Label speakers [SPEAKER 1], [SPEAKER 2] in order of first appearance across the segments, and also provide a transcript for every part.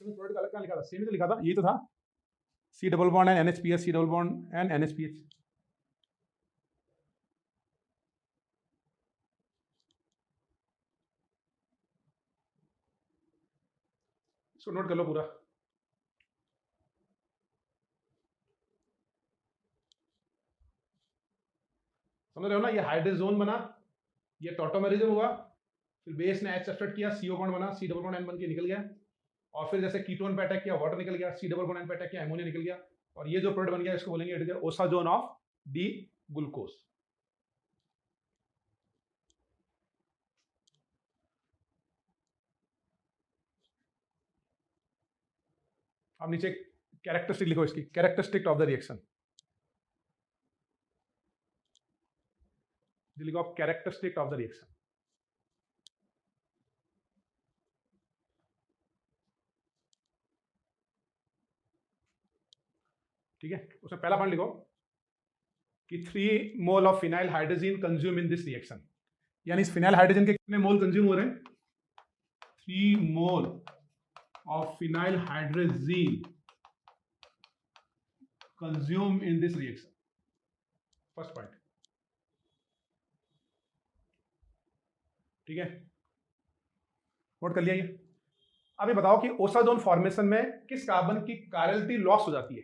[SPEAKER 1] Product अलग कहाँ लिखा था, सेम ही तो लिखा था, ये तो था C double bond and NH+, C double bond and NH+. इसको नोट कर लो पूरा. समझ रहे हो ना, ये हाइड्रोजोन बना, ये टॉटोमेरिज्म हुआ, फिर बेस ने H सब्सट्रेट किया, CO बॉन्ड बना, C डबल बॉन्ड N बन के निकल गया, और फिर जैसे कीटोन पे अटैक किया वाटर निकल गया, C डबल बॉन्ड N पे अटैक किया अमोनिया निकल गया, और ये जो प्रोडक्ट बन गया इसको बोलेंगे it is osazone of D glucose. अब नीचे कैरेक्टरिस्टिक लिखो इसकी, कैरेक्टरिस्टिक ऑफ द रिएक्शन. लिखो आप कैरेक्टरिस्टिक ऑफ द रिएक्शन. ठीक है, उसमें पहला पॉइंट लिखो कि 3 mole of phenyl hydrogen consume in this reaction. यानी इस फिनाइल हाइड्रोजन के कितने मोल कंज्यूम हो रहे हैं? 3 mole of phenyl hydrogen consume in this reaction. First point. ठीक है, नोट कर लिया ये. अब ये बताओ कि ओसाजोन फॉर्मेशन में किस कार्बन की कायरलिटी लॉस हो जाती है,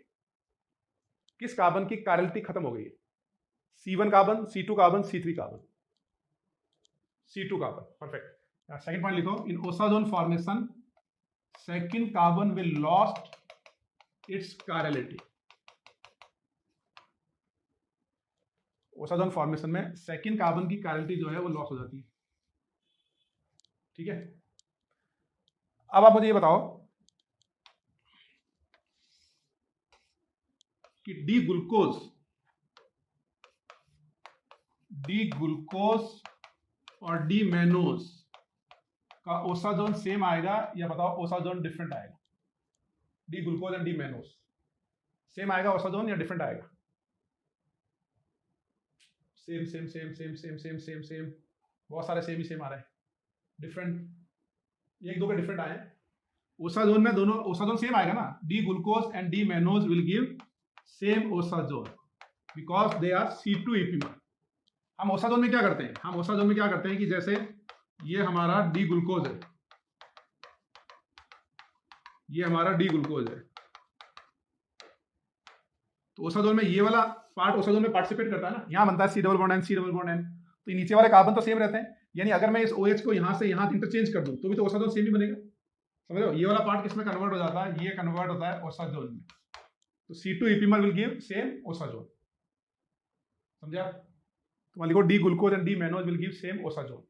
[SPEAKER 1] किस कार्बन की कायरलिटी खत्म हो गई है? C1 carbon, C2 carbon, C3 carbon. C2 carbon, perfect. Second point लिखो, in osazone formation second carbon will lost its chirality. Osazone formation में सेकंड कार्बन की कायरलिटी जो है वो लॉस हो जाती है. ठीक है, अब आप मुझे ये बताओ कि डी ग्लूकोज और डी मैनोज का ओसाजोन सेम आएगा या बताओ ओसाजोन डिफरेंट आएगा? D glucose and D mannose same आएगा ओसाजोन या डिफरेंट आएगा? Same same same same same same same same, बहुत सारे सेम ही सेम आ रहे हैं. डिफरेंट एक दो के डिफरेंट आए. ओसाजोन में दोनों ओसाजोन सेम आएगा ना. D glucose and D mannose will give same osazone because they are C2 epimer. हम ओसाजोन में क्या करते हैं? हम ओसाजोन में क्या करते हैं कि जैसे ये हमारा डी ग्लूकोज है, ये हमारा डी ग्लूकोज है, तो ओसाजोन में ये वाला पार्ट ओसाजोन में पार्टिसिपेट करता है ना. यहां बनता है C double bond N, C double bond N, तो नीचे वाले कार्बन तो सेम रहते हैं. यानी अगर मैं इस OH को यहां से यहां इंटरचेंज कर दूं तो भी तो ओसाजोन सेम ही बनेगा. समझ रहे हो? ये वाला पार्ट किसमें कन्वर्ट हो जाता है? ये कन्वर्ट होता है ओसाजोन में. तो C2 इपीमर will give same osazone. समझा? तो मान लिखो D glucose and D mannose will give same osazone.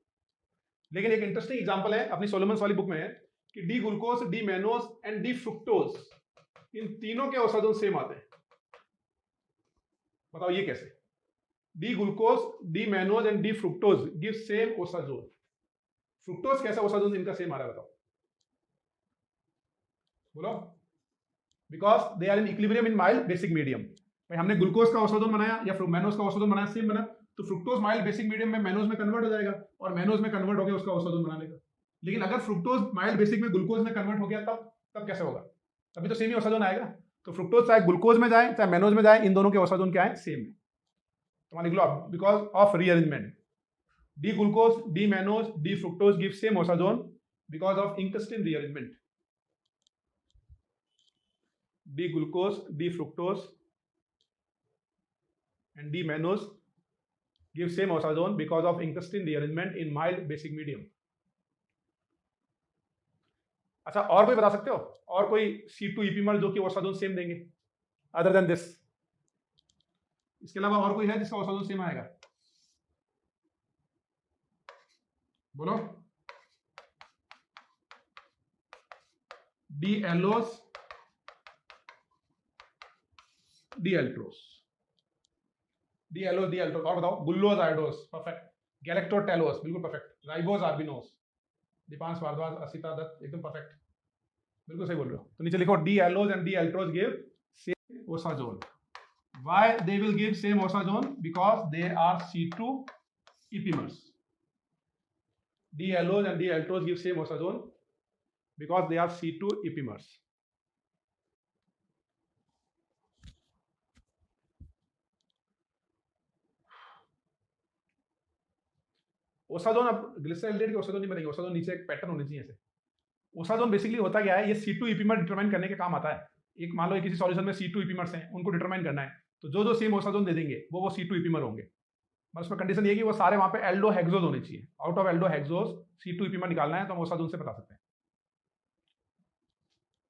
[SPEAKER 1] लेकिन एक इंटरेस्टिंग एग्जांपल है अपनी सोलोमन्स वाली बुक में है कि D glucose, D mannose and D fructose, इन तीनों के ओसाजोन सेम आते हैं. बताओ ये कैसे? D glucose, D mannose and D fructose give same osazone. Fructose कैसा ओसाजोन इनका सेम आ रहा है? बताओ, बोलो. Because they are in equilibrium in mild basic medium. भाई हमने ग्लूकोज का ओसाजोन बनाया या मैनोज का ओसाजोन बनाया, सेम बना, तो फ्रुक्टोज माइल्ड बेसिक मीडियम में मैनोज में कन्वर्ट हो जाएगा और मैनोज में कन्वर्ट हो गया उसका ओसाजोन बना लेगा. लेकिन अगर फ्रुक्टोज माइल्ड बेसिक में ग्लूकोज में कन्वर्ट हो गया तब कैसे होगा? तभी तो सेम ही ओसाजोन आएगा. तो फ्रुक्टोज चाहे ग्लूकोज में जाए चाहे मैनोज में जाए, इन दोनों के ओसाजोन क्या है? सेम है. तो मान लिख लो, because of rearrangement D glucose, D mannose, D fructose give same osazone because of इंक्स्टिन rearrangement. D glucose, D fructose and D mannose give same oxazone because of intestine rearrangement in mild basic medium. अच्छा, और कोई बता सकते हो? और कोई C2 इपीमर जो कि ओसाजोन सेम देंगे अदर देन दिस? इसके अलावा और कोई है जिसका ओसाजोन सेम आएगा? बोलो. D allose, D altrose, D allose, D altrose. और बताओ. Gulose, idose, perfect. गैलेक्टोटेलोस, बिल्कुल perfect. Ribose, arabinose. Deepansh Bhardwaj, Asita Dutt, एकदम परफेक्ट, बिल्कुल सही बोल रहे हो. तो नीचे लिखो D allose and D altrose give same osazone. Why they will give same osazone? Because they are C2 epimers. D allose and D altrose give same osazone because they are C2 epimers. Osazone, अब glyceraldehyde के osazone नहीं बनेंगे, osazone नीचे एक pattern होनी चाहिए ऐसे। Osazone basically होता क्या है, ये C2 ईपीमर डिटरमाइन करने के काम आता है। एक मान लो किसी सॉल्यूशन में C2 ईपीमर्स हैं, उनको डिटरमाइन करना है, तो जो सेम ओसाजोन दे देंगे वो C2 ईपीमर होंगे। बस उसमें कंडीशन ये है कि वो सारे वहां पे एल्डो हेक्सोज होने चाहिए। Out of Aldo hexose C2 ईपीमर निकालना है, तो हम ओसाजोन से बता सकते हैं।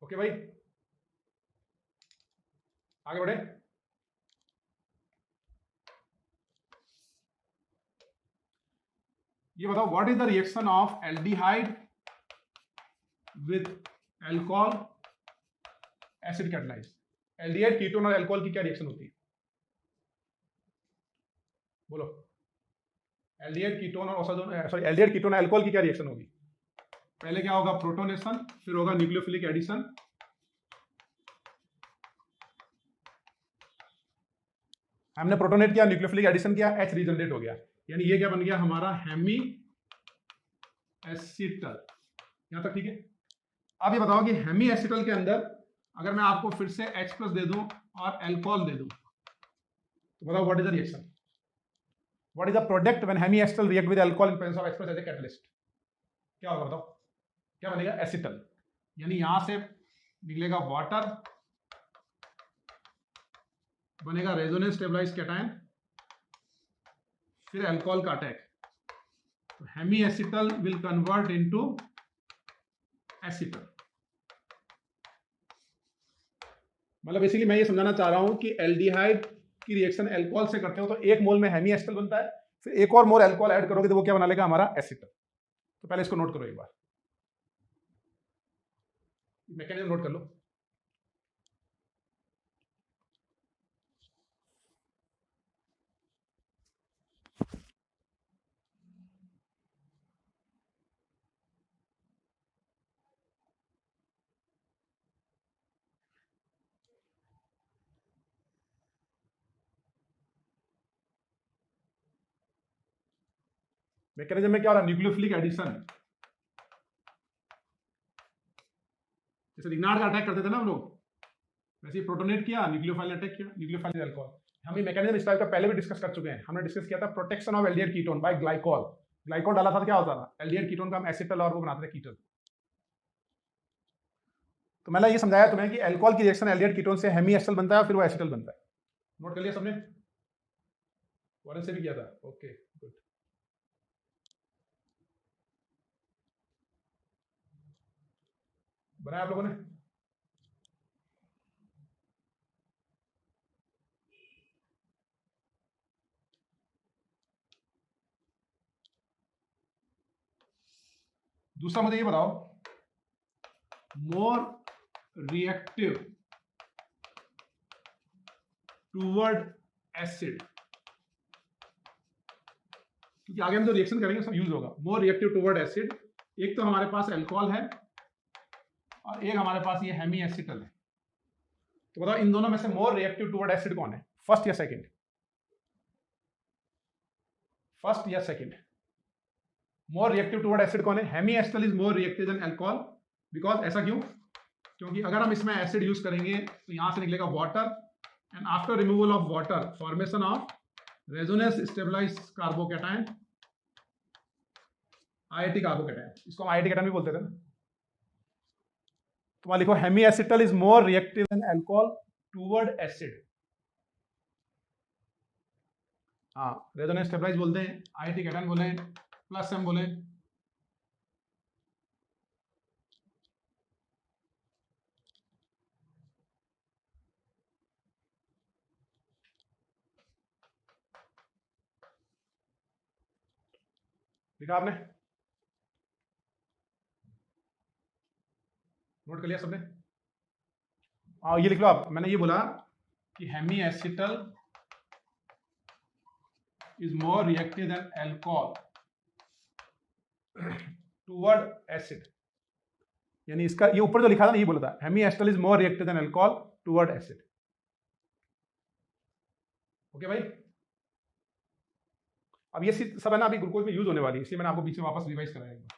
[SPEAKER 1] ओके भाई, आगे बढ़े। ये बताओ, what is the reaction of aldehyde with alcohol acid catalyse. Aldehyde ketone और अल्कोहल की क्या रिएक्शन होती है, बोलो। एल्डिहाइड कीटोन और ओसाजोन, सॉरी, एल्डिहाइड कीटोन और अल्कोहल की क्या रिएक्शन होगी। पहले क्या होगा, प्रोटोनेशन, फिर होगा न्यूक्लियोफिलिक एडिशन, हमने प्रोटोनेट किया, न्यूक्लियोफिलिक एडिशन किया, H रीजनरेट हो गया, यानी ये क्या बन गया हमारा, हेमी एसिटल। यहां तक ठीक है। अब ये बताओ कि हेमी एसिटल के अंदर अगर मैं आपको फिर से H+ दे दूं और अल्कोहल दे दूं, तो बताओ what is the reaction, what is the product when hemiacetal react with alcohol in presence of H+ as a catalyst. क्या होगा बताओ, क्या बनेगा, एसिटल। यानी यहां से निकलेगा वाटर, बनेगा रेजोनेंस स्टेबलाइज्ड कैटायन, फिर अल्कोहल का अटैक, तो hemiacetal will convert into acetal. मतलब बेसिकली मैं ये समझाना चाह रहा हूं कि एल्डिहाइड की रिएक्शन अल्कोहल से करते हो तो एक मोल में हेमी एसिटल बनता है, फिर एक और मोल अल्कोहल ऐड करोगे तो वो क्या बना लेगा, हमारा एसिटल। तो पहले इसको नोट करो एक बार, मैकेनिज्म नोट कर लो। मैकेनिज्म में क्या हो रहा है, न्यूक्लियोफिलिक एडिशन, जैसे रिग्नार्ड का अटैक करते थे ना हम लोग, वैसे प्रोटोनेट किया, न्यूक्लियोफाइल अटैक किया, न्यूक्लियोफाइल अल्कोहल। हम ये मैकेनिज्म इस टाइप का पहले भी डिस्कस कर चुके हैं। हमने डिस्कस किया था protection of aldehyde ketone by glycol. Glycol डाला था तो क्या होता था, एल्डिहाइड कीटोन का हम एसिटल और वो बनाते थे कीटोन। तो मैंने ये समझाया तुम्हें कि अल्कोहल की रिएक्शन एल्डिहाइड कीटोन से हेमी एसिटल बनता है, फिर वो एसिटल बनता है। नोट कर लिया सबने, वॉरेन से भी किया था, ओके गुड। बनाया आप लोगों ने। दूसरा मुझे ये बताओ, मोर रिएक्टिव टूवर्ड एसिड, क्योंकि आगे हम जो रिएक्शन करेंगे सब यूज होगा। मोर रिएक्टिव टूवर्ड एसिड, एक तो हमारे पास अल्कोहल है और एक हमारे पास ये हेमी एसिटल है। तो बताओ इन दोनों में से मोर रिएक्टिव टूवर्ड एसिड कौन है, फर्स्ट या सेकंड, फर्स्ट या second. More reactive toward acid कौन है, hemiacetal is more reactive than alcohol. Because ऐसा क्यों, क्योंकि अगर हम इसमें एसिड यूज करेंगे तो यहां से निकलेगा water, and after removal of water formation of resonance stabilised carbocation, IIT carbocation, इसको हम आईआईटी कैटायन भी बोलते थे ना। तो वहां लिखो hemiacetal is more reactive than alcohol toward acid. हाँ, रेजोनेंस स्टेबलाइज बोलते हैं, आईआईटी कैटायन बोले, प्लस एम बोले। लिखा आपने, नोट कर लिया सबने। ये लिख लो आप, मैंने ये बोला कि hemiacetal is more reactive than alcohol toward acid, यानी इसका ये ऊपर जो लिखा था ना, ये बोला था hemiacetal is more reactive than alcohol toward acid. Okay भाई, अब ये सब है ना अभी ग्लूकोज में यूज होने वाली है, इसलिए मैंने आपको बीच में वापस रिवाइज कराया एक बार।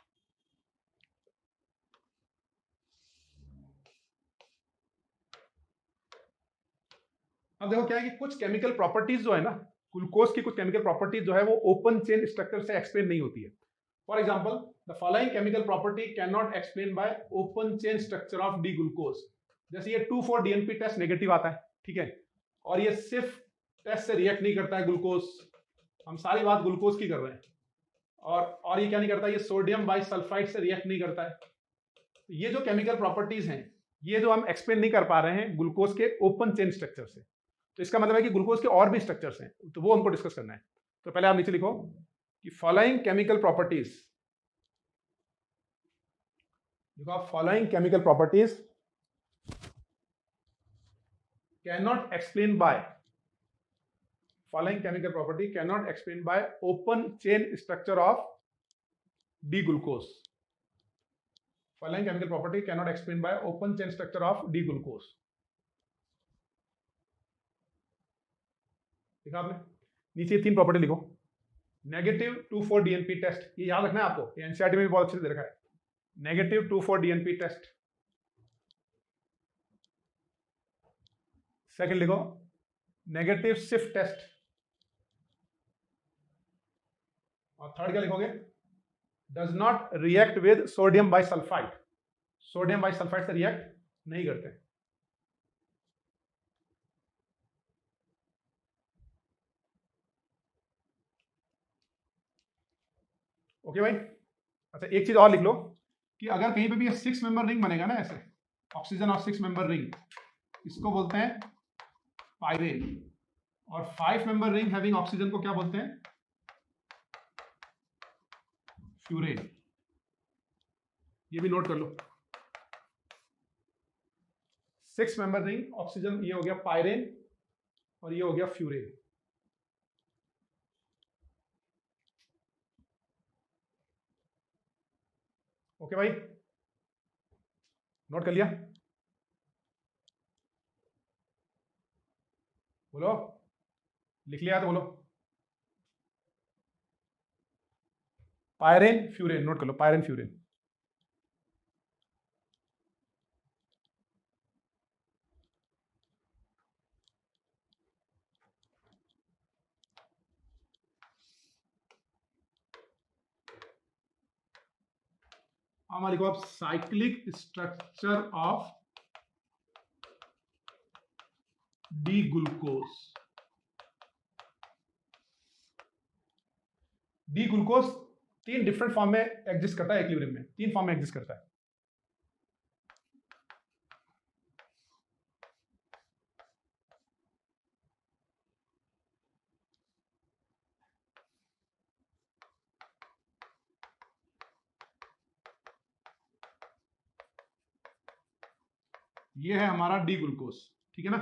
[SPEAKER 1] अब देखो क्या है कि कुछ केमिकल प्रॉपर्टीज जो है ना, ग्लूकोज की कुछ केमिकल प्रॉपर्टीज जो है वो ओपन चेन स्ट्रक्चर से एक्सप्लेन नहीं होती है। For example, the following chemical property can not explain by open chain structure of D glucose. जैसे ये 2,4-DNP टेस्ट नेगेटिव आता है, ठीक है, और ये सिर्फ टेस्ट से रिएक्ट नहीं करता है ग्लूकोज, हम सारी बात ग्लूकोज की कर रहे हैं, और ये क्या नहीं करता, ये सोडियम बाइसल्फाइड से रिएक्ट नहीं करता है। ये जो केमिकल प्रॉपर्टीज हैं, ये जो हम एक्सप्लेन नहीं कर पा रहे हैं ग्लूकोज के ओपन चेन स्ट्रक्चर से, तो इसका मतलब है कि ग्लूकोज के और भी स्ट्रक्चर्स हैं, तो वो हमको डिस्कस करना है। तो पहले आप नीचे लिखो कि फॉलोइंग केमिकल प्रॉपर्टीज, देखो आप, following chemical properties can not explain by, following chemical property cannot explain by open chain structure of D-glucose. Following chemical property cannot explain by open chain structure of D-glucose. देखा आपने, नीचे 3 property लिखो। Negative 2,4-DNP test, ये याद रखना है आपको, ये एनसीईआरटी में भी बहुत अच्छे से दे रखा है। Negative 2,4-DNP test. सेकंड लिखो नेगेटिव सिफ्ट टेस्ट, और थर्ड क्या लिखोगे, does not react with sodium bisulphite, sodium bisulphite से रिएक्ट नहीं करते। ओके भाई। अच्छा एक चीज और लिख लो कि अगर कहीं पे भी 6 मेंबर रिंग बनेगा ना, ऐसे ऑक्सीजन और 6 मेंबर रिंग, इसको बोलते हैं पाइरेन, और 5 मेंबर रिंग हैविंग ऑक्सीजन को क्या बोलते हैं, फ्यूरेन। ये भी नोट कर लो, 6 मेंबर रिंग ऑक्सीजन, ये हो गया पाइरेन और ये हो गया फ्यूरेन। ओके भाई, नोट कर लिया, बोलो, लिख लिया तो बोलो, पायरेन फ्यूरेन, नोट कर लो, पायरेन फ्यूरेन। हमारे को अब cyclic structure of D glucose. D glucose 3 different form में एग्जिस्ट करता है, इक्विलिब्रियम में 3 फॉर्म में एग्जिस्ट करता है। ये है हमारा डी ग्लूकोज, ठीक है ना।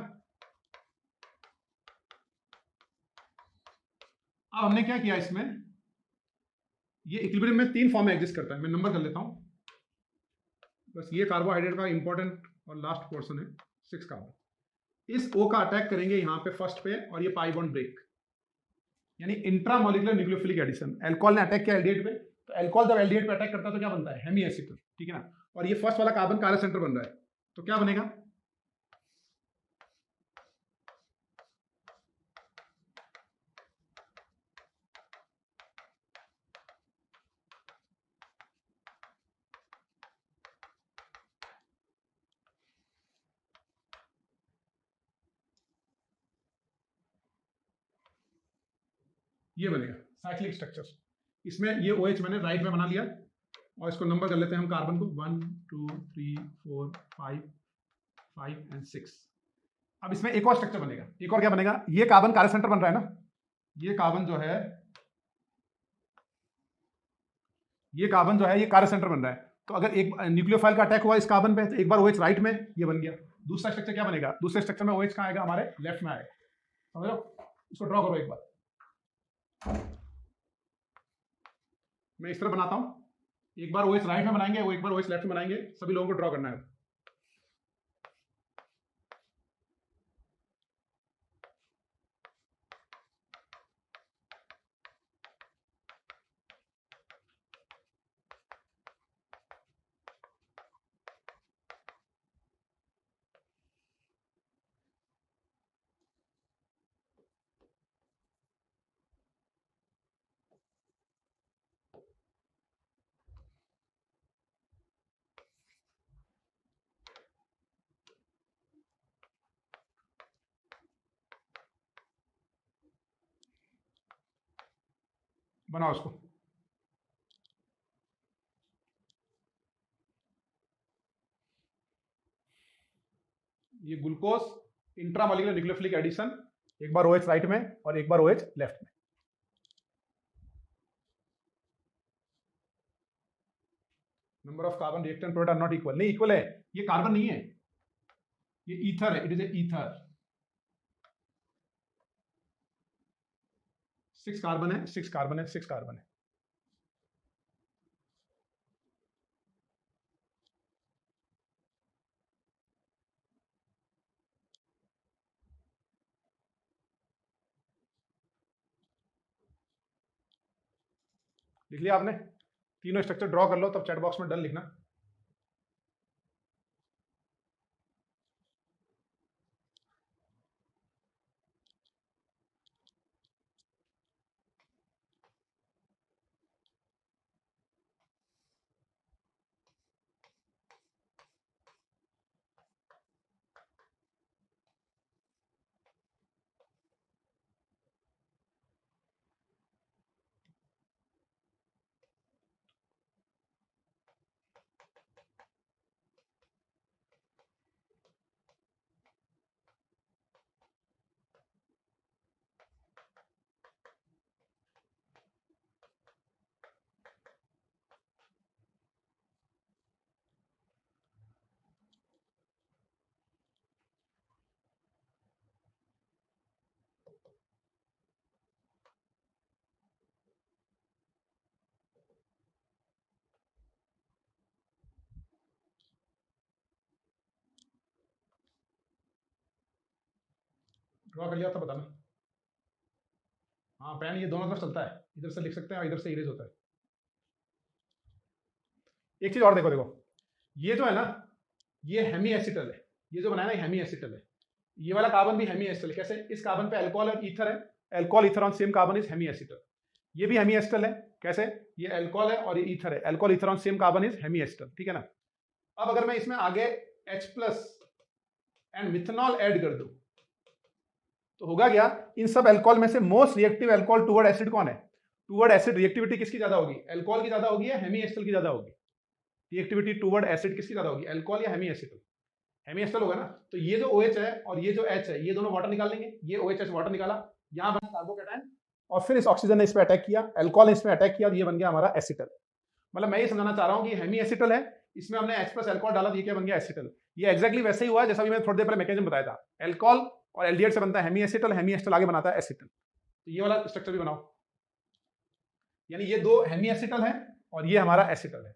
[SPEAKER 1] अब हमने क्या किया इसमें, ये इक्विलिब्रियम में 3 फॉर्म में एग्जिस्ट करता है, मैं नंबर कर लेता हूं, बस ये कार्बोहाइड्रेट का इंपॉर्टेंट और लास्ट पोर्शन है 6 कार्बन। इस O का अटैक करेंगे यहां पे फर्स्ट पे, और ये पाई बॉन्ड ब्रेक, यानी इंट्रामोलिकुलर न्यूक्लियोफिलिक एडिशन। एल्कोहल ने अटैक किया एल्डिहाइड पे, तो एल्कोहल जब एल्डिहाइड पे अटैक करता है तो क्या बनता है, हेमी एसिटर, ठीक है ना, और ये फर्स्ट वाला कार्बन कारा सेंटर बन रहा है, तो क्या बनेगा, ये बनेगा साइक्लिक स्ट्रक्चर। इसमें ये OH मैंने राइट में बना लिया, और इसको नंबर कर लेते हैं हम कार्बन को 1 2 3 4 5 5 एंड 6। अब इसमें एक और स्ट्रक्चर बनेगा, एक और क्या बनेगा, ये कार्बन कार्य सेंटर बन रहा है ना, ये कार्बन जो है, ये कार्बन जो है ये कार्य सेंटर बन रहा है, तो अगर एक न्यूक्लियोफाइल का अटैक हुआ इस कार्बन पे, तो एक बार OH राइट में ये बन गया, दूसरा स्ट्रक्चर क्या बनेगा, दूसरे स्ट्रक्चर में OH कहाँ आएगा, हमारे लेफ्ट में आएगा, समझ लो। इसको ड्रॉ करो एक बार, मैं इस तरह बनाता हूं, एक बार OH राइट में बनाएंगे, वो एक बार OH लेफ्ट में बनाएंगे, सभी लोगों को ड्रॉ करना है। बनाओ उसको। ये ग्लूकोज इंट्रामोलिकुलर न्यूक्लियोफिलिक एडिशन, एक बार OH राइट में और एक बार OH लेफ्ट में। Number of carbon reactant product are not equal, नहीं इक्वल है, ये कार्बन नहीं है, ये ईथर है, it is a ether. 6 carbon है, 6 कार्बन है, 6 कार्बन है। लिख लिया आपने? तीनों स्ट्रक्चर ड्रॉ कर लो, तब चैट बॉक्स में डन लिखना। ड्रॉ कर लिया तो बताना। हाँ पेन ये दोनों तरफ चलता है, इधर से लिख सकते हैं और इधर से इरेज होता है। एक चीज और देखो, देखो ये जो है ना, ये हेमी एसिटल है, ये जो बनाया ना हेमी एसिटल है। ये वाला कार्बन भी हेमी एसिटल है। कैसे? इस कार्बन पे अल्कोहल और ईथर है, alcohol ether on same carbon is hemiacetal. ये भी हेमी एसिटल है। कैसे? ये अल्कोहल है और ये ईथर है, alcohol ether on same carbon is hemiacetal, ठीक है ना। अब अगर मैं इसमें आगे H+ एंड मिथनॉल ऐड कर दूं तो होगा क्या? इन सब अल्कोहल में से most reactive alcohol toward acid कौन है? टुवर्ड एसिड रिएक्टिविटी किसकी ज्यादा होगी? अल्कोहल की ज्यादा होगी या हेमी एसिटल की ज्यादा होगी? रिएक्टिविटी टुवर्ड एसिड किसकी ज्यादा होगी? अल्कोहल या हेमी एसिटल? हेमी एसिटल होगा ना। तो ये जो OH है और ये जो H है, ये दोनों वाटर निकाल लेंगे। ये OH वाटर निकाला, यहां बना कार्बोकैटायन, और फिर इस ऑक्सीजन ने इस पे अटैक किया, अल्कोहल ने इस पे अटैक किया और ये बन गया हमारा एसिटल। मतलब मैं ये समझाना चाह रहा हूं कि हेमी एसिटल है, इसमें हमने H+ अल्कोहल डाला, ये क्या बन गया? एसिटल। ये एक्जैक्टली वैसे ही हुआ जैसा भी मैंने थोड़ी देर पहले मैकेनिज्म बताया था। अल्कोहल और एल्डिहाइड से बनता है हेमी एसिटल, हेमी एसिटल आगे बनाता है एसिटल। तो ये वाला स्ट्रक्चर भी बनाओ, यानी ये दो हेमी एसिटल है और ये हमारा एसिटल है।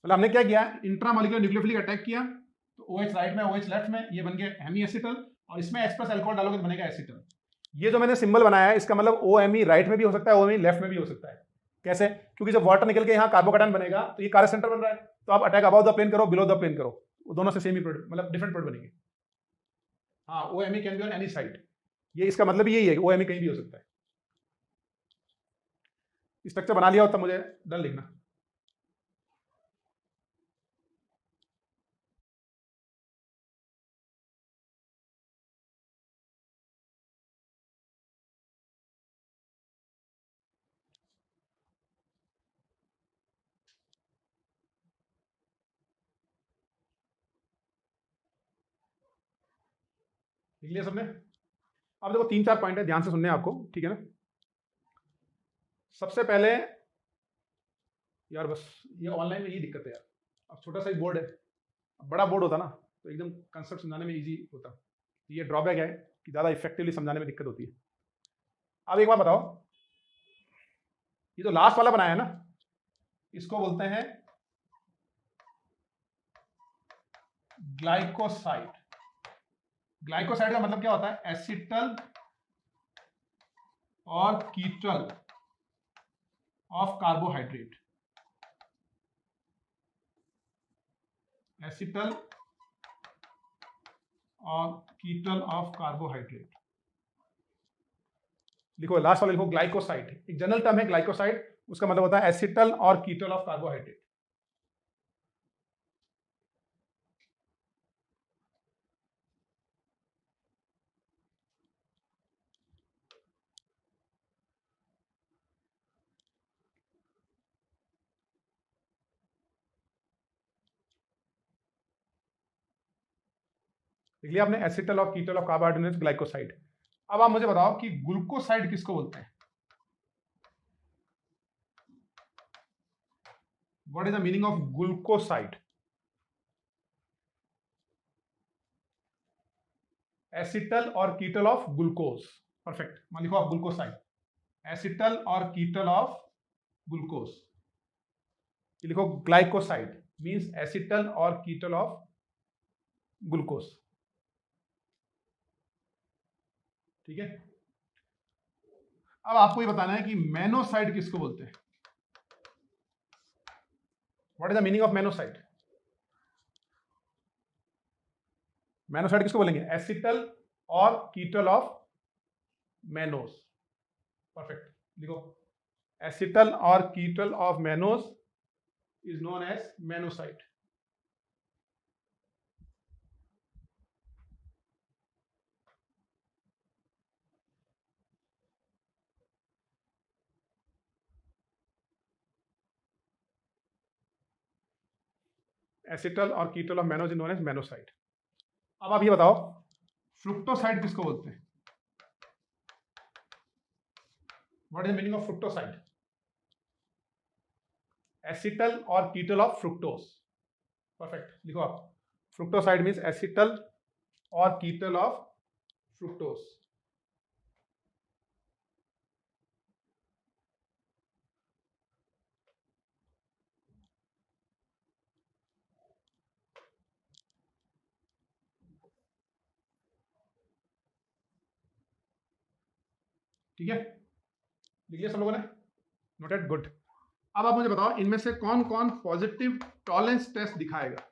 [SPEAKER 1] मतलब हमने क्या किया? इंट्रामोलिकुलर न्यूक्लियोफिलिक अटैक किया, तो OH राइट में, OH लेफ्ट में, ये बन गया हेमी एसिटल, और इसमें H+ अल्कोहल डालोगे तो बनेगा एसिटल। ये जो मैंने सिंबल बनाया है, इसका मतलब OMe राइट में भी हो सकता है, OMe लेफ्ट में भी हो सकता है। कैसे? क्योंकि जब वाटर निकल के यहाँ कार्बोकैटायन बनेगा तो ये कार्य सेंटर बन रहा है, तो आप अटैक अबाउट द प्लेन करो, बिलो द प्लेन करो, वो दोनों से सेम ही प्रोडक्ट, मतलब डिफरेंट प्रोडक्ट बनेंगे। हाँ, OMe can be on any side, ये इसका मतलब यही है कि OMe कहीं भी हो सकता है। स्ट्रक्चर बना लिया हो तब मुझे डन लिखना। लिख लिया सबने? अब देखो 3-4 पॉइंट है, ध्यान से सुनने आपको, ठीक है ना। सबसे पहले यार, बस ये ऑनलाइन में ये दिक्कत है यार, अब छोटा सा ही बोर्ड है, अब बड़ा बोर्ड होता ना तो एकदम कंसेप्ट समझाने में इजी होता। ये ड्रॉबैक है कि ज़्यादा इफेक्टिवली समझाने में दिक्कत होती है। अब एक बात बताओ, ये जो लास्ट वाला बनाया है ना, इसको बोलते हैं ग्लाइकोसाइड। ग्लाइकोसाइड का मतलब क्या होता है? एसिटल और कीटल ऑफ कार्बोहाइड्रेट। एसिटल और कीटल ऑफ कार्बोहाइड्रेट। लिखो लास्ट वाला, लिखो ग्लाइकोसाइड। एक जनरल टर्म है ग्लाइकोसाइड, उसका मतलब होता है एसिटल और कीटल ऑफ कार्बोहाइड्रेट। देख लिया आपने, एसिटल और कीटल ऑफ कार्बोहाइड्रेट ग्लाइकोसाइड। अब आप मुझे बताओ कि ग्लूकोसाइड किसको बोलते हैं? What is the meaning of glucoside? Acetal और कीटल ऑफ ग्लूकोज। परफेक्ट, मान लिखो आप ग्लूकोसाइड, एसिटल और कीटल ऑफ ग्लूकोज। लिखो ग्लाइकोसाइड मींस एसिटल और कीटल ऑफ ग्लूकोज। ठीक है, अब आपको ये बताना है कि मेनोसाइड किसको बोलते हैं? What is the meaning of mannoside? Mannoside किसको बोलेंगे? एसिटल और कीटल ऑफ मेनोस। परफेक्ट, लिखो एसिटल और ketal of mannose is known as mannoside. Acetal और ketal of mannose is known as mannoside. अब आप ये बताओ फ्रुक्टोसाइड किसको बोलते हैं? What is the meaning of fructoside? Acetal और कीटल ऑफ फ्रुक्टोज। परफेक्ट, लिखो आप फ्रुक्टोसाइड मींस एसिटल और कीटल ऑफ फ्रुक्टोज। ठीक है, लिख लिया सब लोगों ने? Noted, good. अब आप मुझे बताओ इनमें से कौन कौन पॉजिटिव टॉलरेंस टेस्ट दिखाएगा?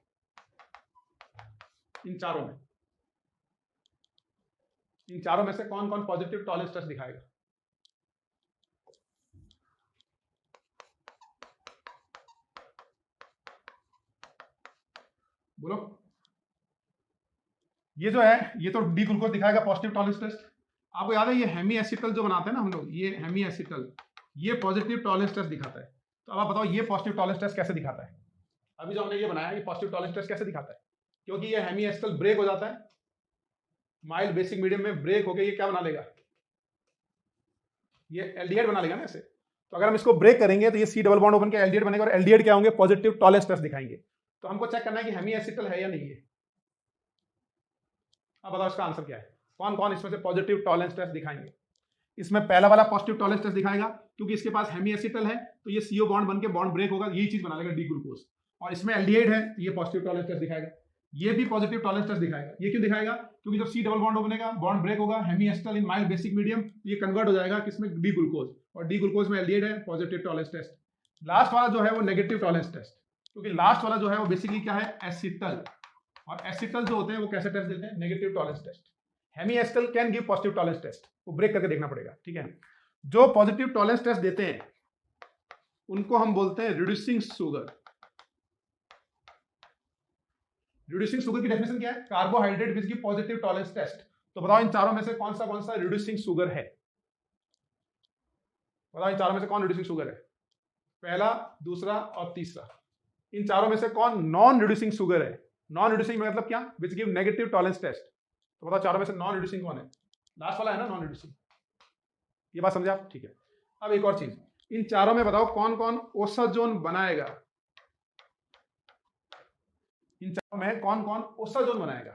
[SPEAKER 1] इन चारों में से कौन कौन पॉजिटिव टॉलरेंस टेस्ट दिखाएगा? बोलो। ये जो है ये तो डी ग्लूकोज दिखाएगा पॉजिटिव टॉलरेंस टेस्ट। आपको याद है ये हेमी एसिटल जो बनाते हैं ना हम लोग, ये हेमी एसिटल, ये पॉजिटिव टॉलरेंस टेस्ट दिखाता है। तो अब आप बताओ ये पॉजिटिव टॉलरेंस टेस्ट कैसे दिखाता है? अभी जो हमने ये बनाया ये पॉजिटिव टॉलरेंस टेस्ट कैसे दिखाता है? क्योंकि ये हेमी एसिटल ब्रेक हो जाता है, माइल्ड बेसिक मीडियम में ब्रेक होकर ये क्या बना लेगा? ये एल्डिहाइड बना लेगा ना ऐसे। तो अगर हम इसको ब्रेक करेंगे तो ये सी डबल बॉन्ड ओपन के एल्डिहाइड बनेगा और एल्डिहाइड क्या होंगे? पॉजिटिव टॉलरेंस टेस्ट दिखाएंगे। तो हमको चेक करना है कि हेमी एसिटल है या नहीं है। अब बताओ इसका आंसर क्या है? कौन कौन इसमें से पॉजिटिव टॉलरेंस टेस्ट दिखाएंगे? इसमें पहला वाला पॉजिटिव टॉलरेंस टेस्ट दिखाएगा क्योंकि इसके पास हेमी एसिटल है, तो ये सीओ बॉन्ड बन के बॉन्ड ब्रेक होगा, यही चीज बना लेगा डी ग्लूकोज। और इसमें एल्डिहाइड है तो ये पॉजिटिव टॉलरेंस टेस्ट दिखाएगा। ये भी पॉजिटिव टॉलरेंस टेस्ट दिखाएगा। ये क्यों दिखाएगा? क्योंकि जब सी डबल बॉन्ड बनेगा, बॉन्ड ब्रेक होगा, हेमी एसिटल इन माइल्ड बेसिक मीडियम, तो ये कन्वर्ट हो जाएगा किसमें? D glucose. और डी ग्लूकोज में एल्डिहाइड है, पॉजिटिव टॉलरेंस टेस्ट। लास्ट वाला जो है वो नेगेटिव टॉलरेंस टेस्ट, क्योंकि लास्ट वाला जो है वो बेसिकली क्या है? एसिटल। और एसिटल जो होते हैं वो कैसे टेस्ट देते हैं? Negative Tollens test. Hemiacetal can give positive Tollens test, वो ब्रेक करके देखना पड़ेगा। ठीक है, जो पॉजिटिव टॉलरेंस टेस्ट देते हैं उनको हम बोलते हैं रिड्यूसिंग शुगर। रिड्यूसिंग शुगर की डेफिनेशन क्या है? Carbohydrate which give positive Tollens test. तो बताओ इन चारों में से कौन सा रिड्यूसिंग शुगर है? बताओ इन चारों में से कौन रिड्यूसिंग शुगर है? पहला, दूसरा और तीसरा। इन चारों में से कौन नॉन रिड्यूसिंग शुगर है? नॉन रिड्यूसिंग मतलब क्या? Which give negative Tollens test. तो बताओ चारों में से नॉन रिड्यूसिंग कौन है? लास्ट वाला है ना, नॉन रिड्यूसिंग। ये बात समझे आप? ठीक है, अब एक और चीज, इन चारों में बताओ कौन कौन ओसाजोन बनाएगा? इन चारों में कौन कौन ओसाजोन बनाएगा?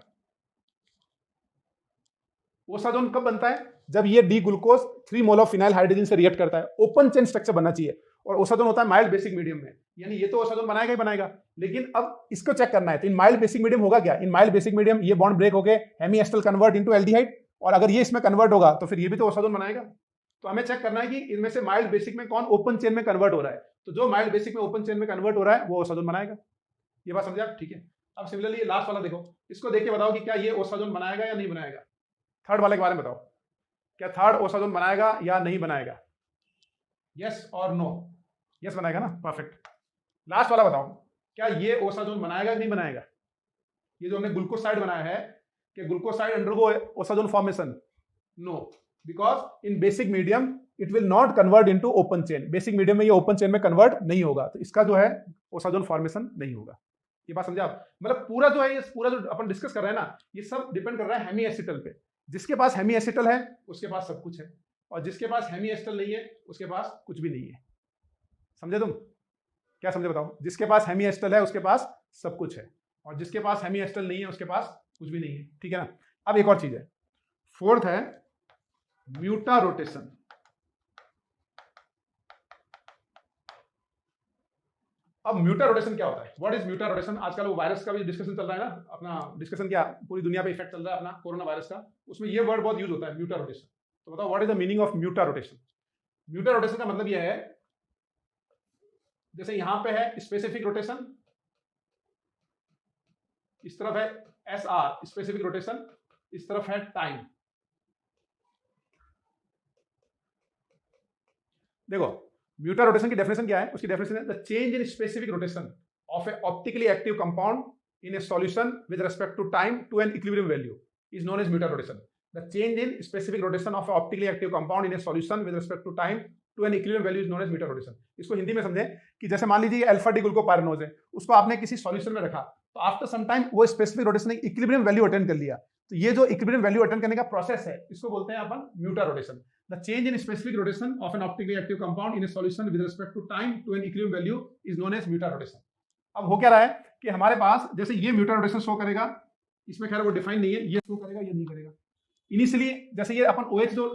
[SPEAKER 1] ओसाजोन कब बनता है? जब ये D glucose 3 mole of phenyl hydrogen से रिएक्ट करता है। ओपन चेन स्ट्रक्चर बनना चाहिए और ओसाजोन होता है माइल्ड बेसिक मीडियम में, यानी ये तो ओसाजोन बनाएगा ही बनाएगा। लेकिन अब इसको चेक करना है, तो इन माइल्ड बेसिक मीडियम होगा क्या? इन माइल्ड बेसिक मीडियम ये बॉन्ड ब्रेक होके hemiacetal convert into aldehyde, और अगर ये इसमें कन्वर्ट होगा तो फिर ये भी तो ओसाजोन बनाएगा। तो हमें चेक करना है कि इनमें से माइल्ड बेसिक में कौन ओपन चेन में कन्वर्ट हो रहा है। तो जो माइल्ड बेसिक में ओपन चेन में कन्वर्ट हो रहा है वो ओसाजोन बनाएगा। ये बात समझे आप? ठीक है, अब सिमिलरली ये लास्ट वाला देखो, इसको देख के बताओ कि क्या ये ओसाजोन बनाएगा या नहीं बनाएगा। थर्ड वाले के बारे में बताओ, क्या थर्ड ओसाजोन बनाएगा या नहीं बनाएगा? यस और नो? यस बनाएगा ना, परफेक्ट। लास्ट वाला बताओ, क्या ये ओसाजोन बनाएगा कि नहीं बनाएगा? ये जो हमने ग्लूकोसाइड बनाया है, कि glucoside undergo osazone formation? No, because in basic medium it will not convert into open chain. Basic medium में ये ओपन चेन में कन्वर्ट नहीं होगा, तो इसका जो है ओसाजोन फॉर्मेशन नहीं होगा। ये बात समझे आप? मतलब पूरा जो है, ये पूरा जो अपन डिस्कस कर रहे हैं ना, ये सब डिपेंड कर रहा है हेमी एसिटल पे। जिसके पास हेमी एसिटल है उसके पास सब कुछ है, और जिसके पास हेमी एसिटल नहीं है उसके पास कुछ भी नहीं है। समझे तुम? क्या समझे बताओ? जिसके पास हेमी एसिटल है उसके पास सब कुछ है, और जिसके पास हेमी एसिटल नहीं है उसके पास कुछ भी नहीं है। ठीक है ना? अब एक और चीज है, फोर्थ है म्यूटा रोटेशन। अब म्यूटा रोटेशन क्या होता है? What is mutarotation? आजकल वो वायरस का भी डिस्कशन चल रहा है ना, अपना डिस्कशन क्या पूरी दुनिया पे इफेक्ट चल रहा है अपना कोरोना वायरस का, उसमें ये वर्ड बहुत यूज होता है म्यूटा रोटेशन। तो बताओ what is the meaning of mutarotation? Mutarotation का मतलब यह है, जैसे यहां पे है स्पेसिफिक रोटेशन, इस तरफ है एस आर स्पेसिफिक रोटेशन, इस तरफ है टाइम। देखो म्यूटा रोटेशन की डेफिनेशन क्या है? उसकी डेफिनेशन है the change in specific rotation of a optically active compound in a solution with respect to time to an equilibrium value is known as mutarotation. The change in specific rotation of a optically active compound in a solution with respect to time to an equilibrium value is known as mutarotation. इसको हिंदी में समझे कि जैसे मान लीजिए alpha D glucopyranose है, उसको आपने किसी सॉल्यूशन में रखा, तो आफ्टर सम टाइम वो specific rotation equilibrium value attend कर लिया, तो ये जो इक्विलिब्रियम वैल्यू अटेंड करने का प्रोसेस है इसको बोलते हैं अपन म्यूटा rotation. The change in specific rotation of an optically active compound in a solution with respect to time to an equilibrium value is known as muta rotation. अब हो क्या रहा है कि हमारे पास जैसे ये म्यूटा रोटेशन शो करेगा, इसमें खैर वो डिफाइन नहीं है, ये शो करेगा ये नहीं करेगा। इनिशियली जैसे ये अपन OH जो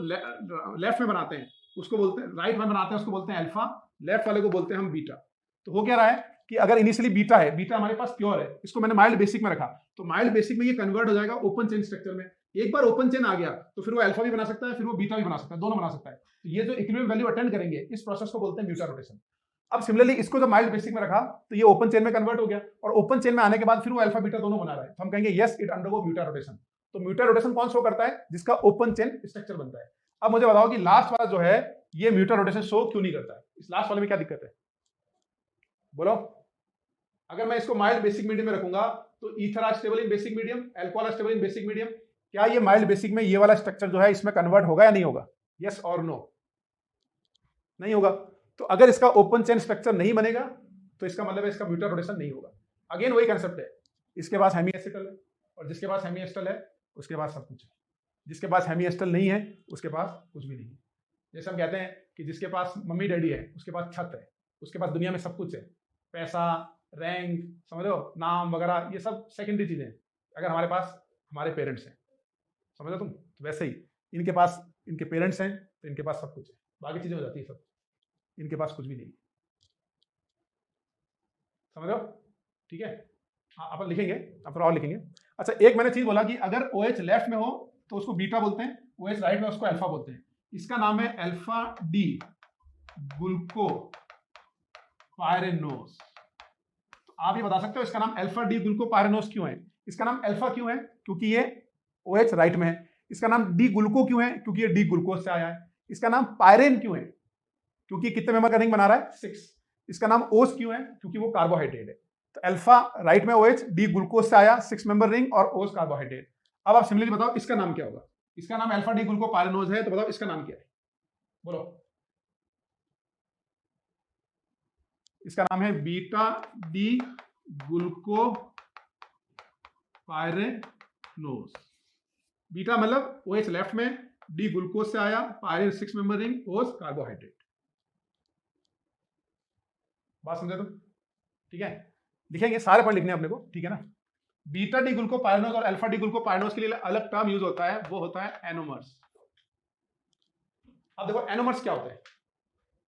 [SPEAKER 1] लेफ्ट में बनाते हैं उसको बोलते हैं, राइट में बनाते हैं उसको बोलते हैं अल्फा, लेफ्ट वाले को बोलते हैं हम बीटा। तो हो क्या रहा है कि अगर इनिशियली बीटा है, बीटा हमारे पास प्योर है, इसको मैंने माइल्ड बेसिक में रखा, तो माइल्ड बेसिक में ये कन्वर्ट हो जाएगा ओपन चेन स्ट्रक्चर में। एक बार ओपन चेन आ गया तो फिर वो अल्फा भी बना सकता है, फिर वो बीटा भी बना सकता है, दोनों बना सकता है। तो ये जो इक्विलिब्रियम वैल्यू अटेंड करेंगे इस प्रोसेस को बोलते हैं म्यूटा रोटेशन। अब सिमिलरली इसको जब माइल्ड बेसिक में रखा तो ये ओपन चेन में कन्वर्ट हो गया, और ओपन चेन में आने के बाद फिर वो अल्फा बीटा दोनों बना रहा है, तो हम कहेंगे यस इट अंडरगो म्यूटा रोटेशन। तो म्यूटा रोटेशन कौन शो करता है? जिसका ओपन चेन स्ट्रक्चर बनता है। अब मुझे बताओ कि लास्ट वाला जो है ये म्यूटा रोटेशन शो क्यों नहीं करता है? इस लास्ट वाले में क्या दिक्कत है बोलो? अगर मैं इसको माइल्ड बेसिक मीडियम में रखूंगा तो ether are stable in basic medium, alcohol are stable in basic medium, क्या ये माइल्ड बेसिक में ये वाला स्ट्रक्चर जो है इसमें कन्वर्ट होगा या नहीं होगा? यस और नो? नहीं होगा। तो अगर इसका ओपन चेन स्ट्रक्चर नहीं बनेगा तो इसका मतलब है इसका म्यूटा रोटेशन नहीं होगा। अगेन वही कंसेप्ट है, इसके पास हेमी एसिटल है, और जिसके पास हेमी एसिटल है उसके पास सब कुछ है, जिसके पास हेमी एसिटल नहीं है उसके पास कुछ भी नहीं है। जैसे हम कहते हैं कि जिसके पास मम्मी डैडी है उसके पास छत है, उसके पास दुनिया में सब कुछ है, पैसा, रैंक, समझ लो, नाम वगैरह, ये सब सेकेंडरी चीजें हैं अगर हमारे पास हमारे पेरेंट्स हैं। समझ लो तुम? तो वैसे ही इनके पास इनके पेरेंट्स हैं तो इनके पास सब कुछ है, बाकी चीजें हो जाती है सब, इनके पास कुछ भी नहीं। समझ लो? ठीक है? हाँ अपन लिखेंगे, अब थोड़ा और लिखेंगे। अच्छा एक मैंने चीज बोला कि अगर OH लेफ्ट में हो तो उसको बीटा बोलते हैं, OH राइट में उसको अल्फा बोलते हैं। इसका नाम है अल्फा डी ग्लूकोपायरेनोज। तो आप ये बता सकते हो इसका नाम अल्फा डी ग्लूकोपायरेनोज क्यों है? इसका नाम अल्फा क्यों है? क्योंकि ये OH राइट में है। इसका नाम डी ग्लूको क्यों है? क्योंकि ये डी ग्लूकोज से आया है। इसका नाम पायरेन क्यों है? क्योंकि कितने मेंबर का रिंग बना रहा है? 6। इसका नाम ओस क्यों है? क्योंकि वो कार्बोहाइड्रेट है। तो अल्फा राइट में OH, डी ग्लूकोज से आया, 6 मेंबर रिंग, और ओस कार्बोहाइड्रेट। अब आप सिमिलरली बताओ इसका नाम क्या होगा? इसका नाम अल्फा डी ग्लूकोपायरेनोज है, तो बताओ इसका नाम क्या है? बोलो। इसका नाम है बीटा डी ग्लूकोपायरेनोज। बीटा मतलब OH लेफ्ट में, डी ग्लूकोज से आया, पायरेन 6 मेंबर रिंग, ओस कार्बोहाइड्रेट। बात समझे तुम? ठीक है? लिखेंगे, सारे पॉइंट लिखने हैं अपने को, ठीक है ना? बीटा डी ग्लूकोपायरेनोज और अल्फा डी ग्लूकोपायरेनोज के लिए अलग टर्म यूज होता है, वो होता है एनोमर्स। अब देखो एनोमर्स क्या होते हैं?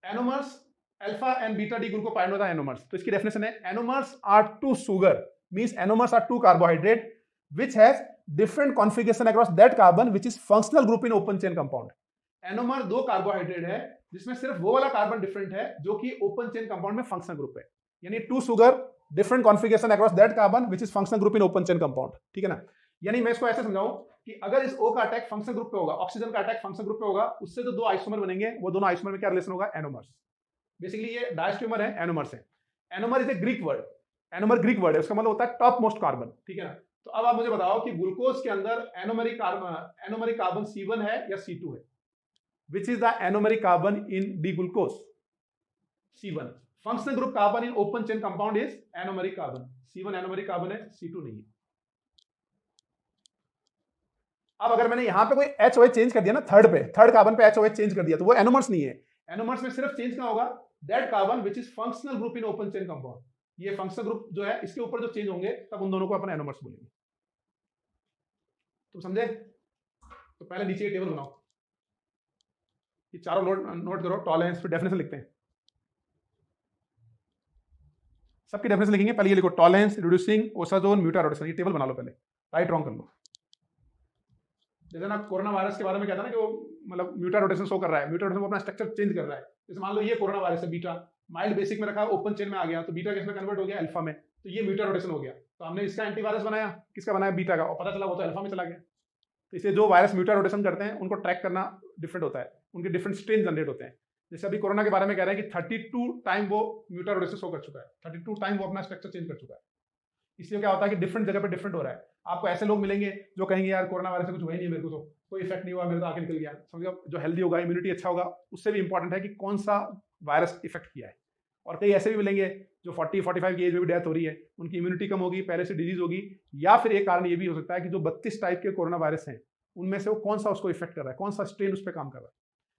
[SPEAKER 1] Anomers, alpha and beta D glucopyranose are anomers. तो इसकी डेफिनेशन है anomers are two sugar, means anomers are two carbohydrate which has different configuration across that carbon which is functional group in open chain compound। Anomer 2 carbohydrate है जिसमें सिर्फ वो वाला carbon different है जो कि ओपन चेन कंपाउंड में functional group है, यानी 2 sugar different configuration across that carbon which is functional group in open chain compound. ठीक है ना? यानी मैं इसको ऐसे समझाऊं कि अगर इस O का अटैक फंक्शनल ग्रुप पे होगा, ऑक्सीजन का अटैक फंक्शनल ग्रुप पे होगा, उससे जो 2 आइसोमर बनेंगे वो दोनों आइसोमर में क्या रिलेशन होगा? एनोमर्स। बेसिकली ये डायस्ट्रोमर है, एनोमर्स है। Anomer is a Greek word, anomer Greek word है, उसका मतलब होता है टॉप मोस्ट कार्बन। ठीक है ना? तो अब आप मुझे बताओ कि ग्लूकोज के अंदर एनोमेरिक कार्बन C1 है या C2 है? Which is the anomeric carbon in D glucose? C1। Functional group carbon in open chain compound is anomeric carbon, C1 anomeric carbon है, C2 नहीं है। अब अगर मैंने यहां पे कोई HOH चेंज कर दिया ना, थर्ड कार्बन पे HOH चेंज कर दिया, तो वो एनोमर्स नहीं है। एनोमर्स में सिर्फ चेंज क्या होगा, that carbon which is functional group in open chain compound. ये फंक्शनल ग्रुप जो है इसके ऊपर जो चेंज होंगे तब उन दोनों को अपन एनोमर्स बोलेंगे। तो समझे? तो पहले नीचे ये टेबल बनाओ, ये चारों नोट करो, टॉलरेंस पे डेफिनेशन लिखते हैं, सबकी डेफिनेशन लिखेंगे। पहले ये लिखो, टॉलरेंस, रिड्यूसिंग, ओसाजोन, म्यूटा रोटेशन। ये टेबल बना लो पहले, राइट रॉन्ग कर लो। जैसे ना कोरोना वायरस के बारे में कहता ना कि वो मतलब म्यूटा रोटेशन शो कर रहा है, म्यूटा रोटेशन अपना स्ट्रक्चर चेंज कर रहा है। जैसे मान लो ये कोरोना वायरस है, बीटा माइल्ड बेसिक में रखा, ओपन चेन में आ गया, तो बीटा किसमें कन्वर्ट हो गया, अल्फा में, तो ये म्यूटा रोटेशन हो गया। तो हमने इसका एंटीवायरस बनाया, किसका बनाया, बीटा का, और पता चला वो तो अल्फा में चला गया। तो इसलिए जो वायरस म्यूटा रोटेशन करते हैं उनको ट्रैक करना डिफरेंट होता है, उनके डिफरेंट स्ट्रेन जनरेट होते हैं। जैसे अभी कोरोना के बारे में कह रहे हैं कि 32 टाइम वो म्यूटा रोटेशन शो कर चुका है, 32 टाइम वो अपना स्ट्रक्चर चेंज कर चुका है। इसलिए क्या होता है कि डिफरेंट जगह पे डिफरेंट हो रहा है। आपको ऐसे लोग मिलेंगे जो कहेंगे यार कोरोना वायरस से कुछ हुआ ही नहीं, मेरे को तो कोई इफेक्ट नहीं हुआ, मेरे तो आके निकल गया। समझो, जो हेल्दी होगा, इम्यूनिटी अच्छा होगा, उससे भी इंपॉर्टेंट है कि कौन सा वायरस इफेक्ट किया है। और कई ऐसे भी मिलेंगे जो 40-45 की एज में भी डेथ हो रही है, उनकी इम्यूनिटी कम होगी, पहले से डिजीज होगी, या फिर एक कारण ये भी हो सकता है कि जो 32 टाइप के कोरोना वायरस हैं उनमें से वो कौन सा उसको इफेक्ट कर रहा है, कौन सा स्ट्रेन उस पर काम कर रहा है।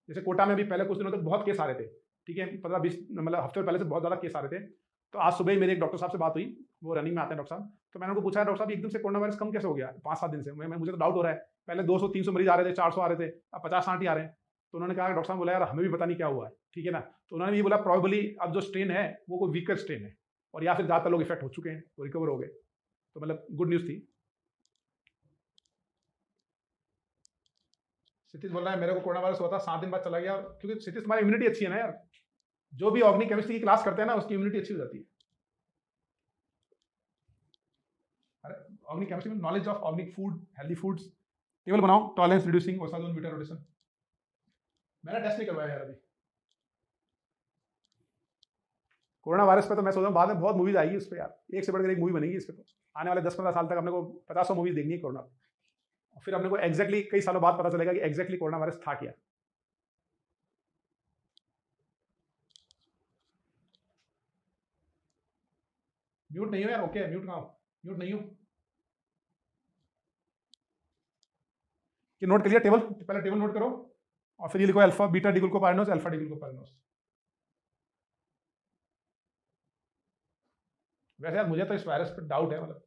[SPEAKER 1] जैसे कोटा में भी पहले कुछ दिनों तक बहुत केस आ रहे थे, ठीक है, 15-20 मतलब हफ्ते पहले से बहुत ज़्यादा केस आ रहे थे। तो आज सुबह ही मेरे एक डॉक्टर साहब से बात हुई, वो रनिंग में आते हैं डॉक्टर साहब, तो मैंने उनको पूछा, डॉक्टर साहब एकदम से कोरोना वायरस कम कैसे हो गया 5-7 दिन से, मुझे तो डाउट हो रहा है, पहले 200-300 मरीज आ रहे थे, 400 आ रहे थे, अब 50-60 ही आ रहे हैं। तो उन्होंने कहा, डॉक्टर साहब बोला यार हमें भी पता नहीं क्या हुआ है, ठीक है ना। तो उन्होंने ये बोला प्रॉबली अब जो स्ट्रेन है वो कोई वीकर स्ट्रेन है, और या फिर ज़्यादातर लोग इफेक्ट हो चुके हैं, वो रिकवर हो गए। तो मतलब गुड न्यूज़ थी। क्षितिज बोल रहा है मेरे को कोरोना वायरस हुआ था, 7 दिन बाद चला गया, क्योंकि क्षितिज तुम्हारी इम्यूनिटी अच्छी है ना यार, जो भी ऑर्गेनिक केमिस्ट्री की क्लास करते हैं ना उसकी इम्यूनिटी अच्छी हो जाती है। अरे ऑर्गेनिक केमिस्ट्री में knowledge of organic food, healthy foods. Table बनाओ, Tollens, reducing, osazone, beta rotation. मैंने टेस्ट नहीं करवाया यार अभी कोरोना वायरस पे, तो मैं सोच रहा हूँ बाद में बहुत मूवीज आएगी उस पर यार, एक से बढ़कर एक मूवी बनेगी इस पर। तो आने वाले 10-15 साल तक अपने को 50 मूवीज देखनी है कोरोना, और फिर अपने को एग्जैक्टली कई सालों बाद पता चलेगा कि एग्जैक्टली कोरोना वायरस था क्या। म्यूट नहीं हो यार, ओके म्यूट कहाँ, म्यूट नहीं हो कि नोट कर लिया टेबल, पहले टेबल नोट करो, और फिर ये लिखो अल्फा बीटा डिग्लूकोपायरिनोस, अल्फा डिग्लूकोपायरिनोस। वैसे यार मुझे तो इस वायरस पर डाउट है, मतलब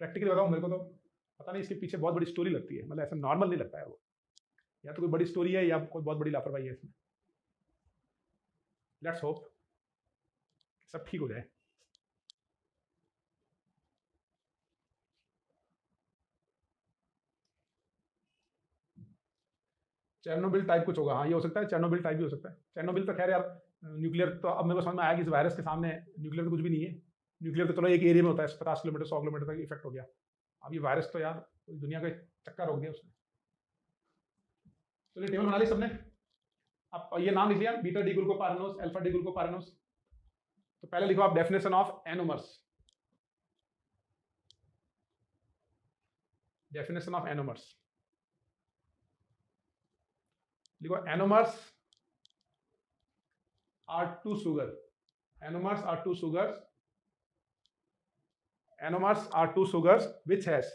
[SPEAKER 1] प्रैक्टिकली बताऊं, मेरे को तो पता नहीं, इसके पीछे बहुत बड़ी स्टोरी लगती है, मतलब ऐसा नॉर्मल नहीं लगता है वो, या तो कोई बड़ी स्टोरी है या कोई बहुत बड़ी लापरवाही है इसमें। लेट्स होप सब ठीक हो जाए। चेरनोबिल टाइप कुछ होगा, हाँ ये हो सकता है, चेरनोबिल टाइप भी हो सकता है। चेरनोबिल तो खैर यार न्यूक्लियर, तो अब मेरे को समझ में आया कि इस वायरस के सामने न्यूक्लियर तो कुछ भी नहीं है। न्यूक्लियर तो चलो एक एरिया में होता है, 50 किलोमीटर 100 किलोमीटर तक इफेक्ट हो गया। अब ये वायरस तो यार पूरी दुनिया का चक्कर रोक दिया उसने। चलिए टेबल बना ली सबने, अब ये नाम लिख लिया, बीटा डिग्लूकोपायरिनोस, अल्फा डिग्लूकोपायरिनोस। तो पहले लिखो आप definition of anomers, definition of anomers लिखो, anomers are two sugar, anomers are two sugars, anomers are two sugars which has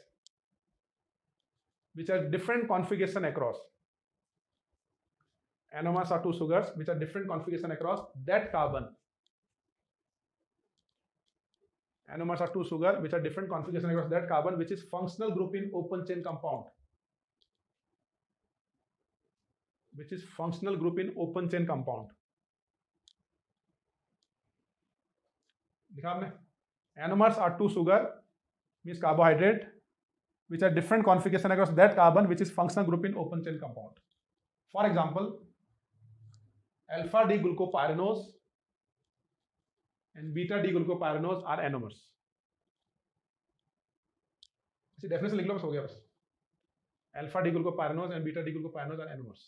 [SPEAKER 1] different configuration across, anomers are two sugars which are different configuration across that carbon, anomers are two sugar which are different configuration across that carbon which is functional group in open chain compound, which is functional group in open chain compound। लिखा आपने, anomers are two sugar means carbohydrate which are different configuration across that carbon which is functional group in open chain compound। For example, alpha D glucopyranose and beta D glucopyranose are anomers। इसी definition लिख लो, बस हो गया बस। Alpha D glucopyranose and beta D glucopyranose are anomers.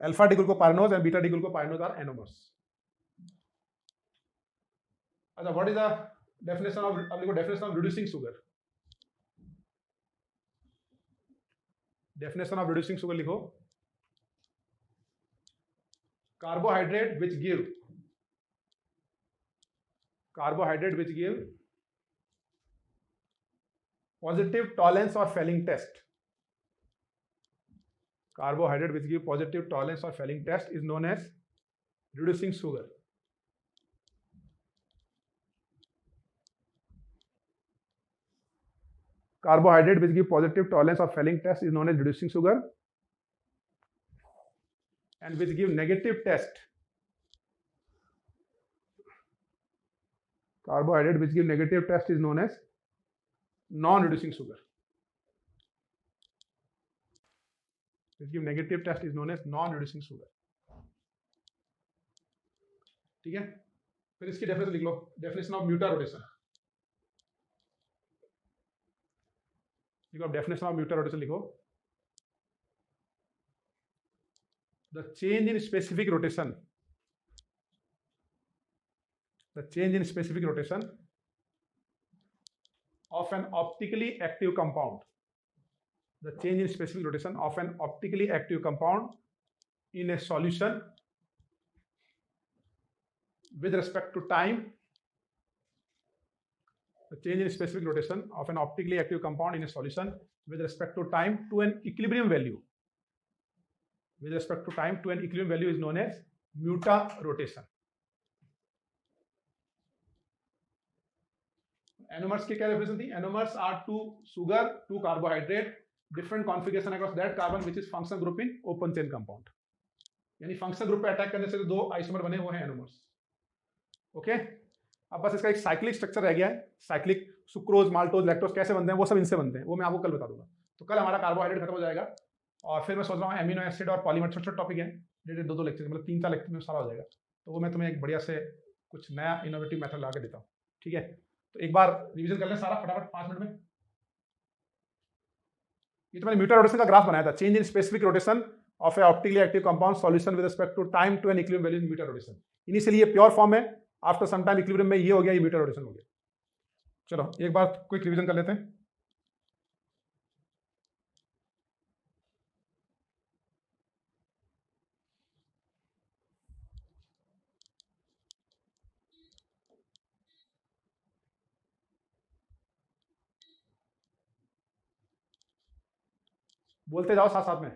[SPEAKER 1] Alpha D glucopyranose and beta D glucopyranose are anomers. अच्छा, what is the definition of, अब लिखो definition of reducing sugar, definition of reducing sugar लिखो, carbohydrate which give positive tolerance or Fehling test. Carbohydrate which give positive tolerance or Fehling test is known as reducing sugar. Carbohydrate which give positive tolerance or Fehling test is known as reducing sugar, and which give negative test. Carbohydrate which give negative test is known as non-reducing sugar. Which give negative test is known as non-reducing sugar. ठीक है, फिर इसकी definition लिख लो. Definition of mutarotation. लिखो, definition of mutarotation लिखो. The change in specific rotation. The change in specific rotation of an optically active compound. The change in specific rotation of an optically active compound in a solution with respect to time. The change in specific rotation of an optically active compound in a solution with respect to time to an equilibrium value. With respect to time to an equilibrium value is known as muta rotation. Anomers की क्या definition थी? Anomers are two sugar, two carbohydrate, different configuration across that carbon which is function group in open chain compound. यानी functional group पे attack करने से जो दो isomer बने वो हैं एनोमर्स. ओके, अब बस इसका एक साइक्लिक स्ट्रक्चर रह गया है. साइक्लिक सुक्रोज, माल्टोज, लैक्टोज कैसे बनते हैं वो सब इनसे बनते हैं, वो मैं आपको कल बता दूंगा. तो कल हमारा कार्बोहाइड्रेट खत्म हो जाएगा और फिर मैं सोच रहा हूँ एमिनो एसिड और पॉलीमर, छोटे छोटे टॉपिक हैं, डेढ़ दो लेक्चर, मतलब 3-4 लेक्चर में सारा हो जाएगा. तो वो मैं तुम्हें एक बढ़िया से कुछ नया इनोवेटिव मेथड ला के देता हूँ. ठीक है, तो एक बार रिवीजन कर लें सारा फटाफट 5 मिनट में. ये तो मैंने म्यूटा रोटेशन का ग्राफ बनाया था. Change in specific rotation of a optically active compound solution with respect to time to an equilibrium value in mutarotation. Initially ये प्योर फॉर्म है, आफ्टर सम टाइम इक्विलिब्रियम में ये हो गया, ये म्यूटा रोटेशन हो गया. चलो एक बार क्विक रिवीजन कर लेते हैं. बोलते जाओ साथ साथ में.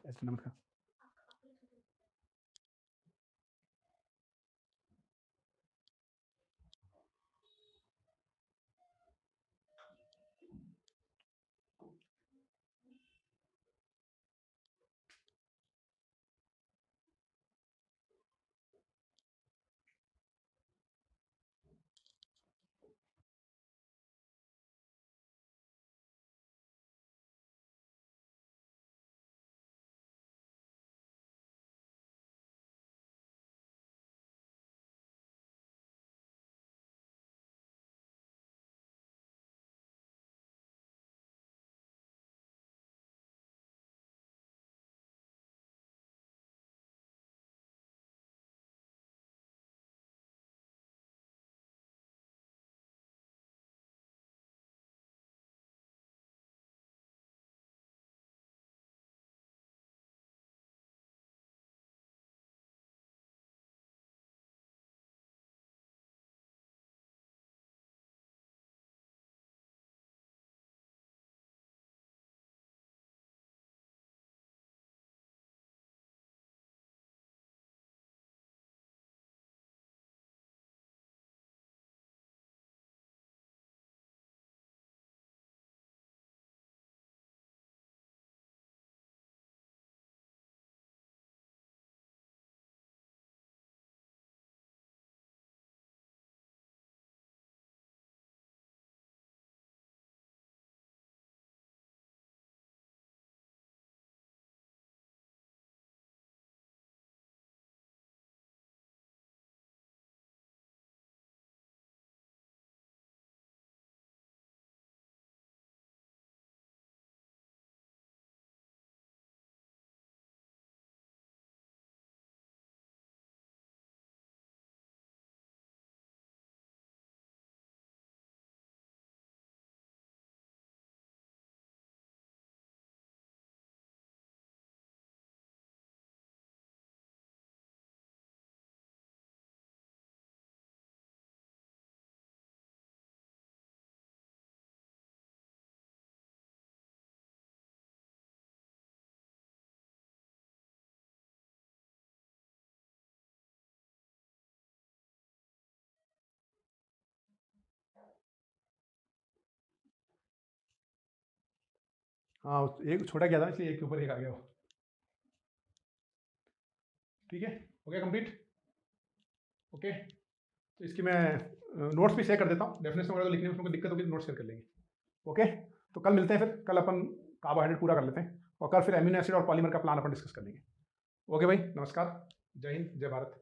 [SPEAKER 1] ऐसे नमस्कार. हाँ एक छोटा किया था इसलिए एक के ऊपर एक आ गया वो। ठीक है, हो गया कंप्लीट। ओके, तो इसकी मैं नोट्स भी शेयर कर देता हूँ, डेफिनेशन वगैरह तो लिखने में उसमें कोई दिक्कत होगी तो नोट शेयर कर लेंगे। ओके, तो कल मिलते हैं, फिर कल अपन कार्बोहाइड्रेट पूरा कर लेते हैं और कल फिर एमिनो एसिड और पॉलीमर का प्लान अपन डिस्कस कर लेंगे। ओके भाई, नमस्कार, जय हिंद, जय भारत।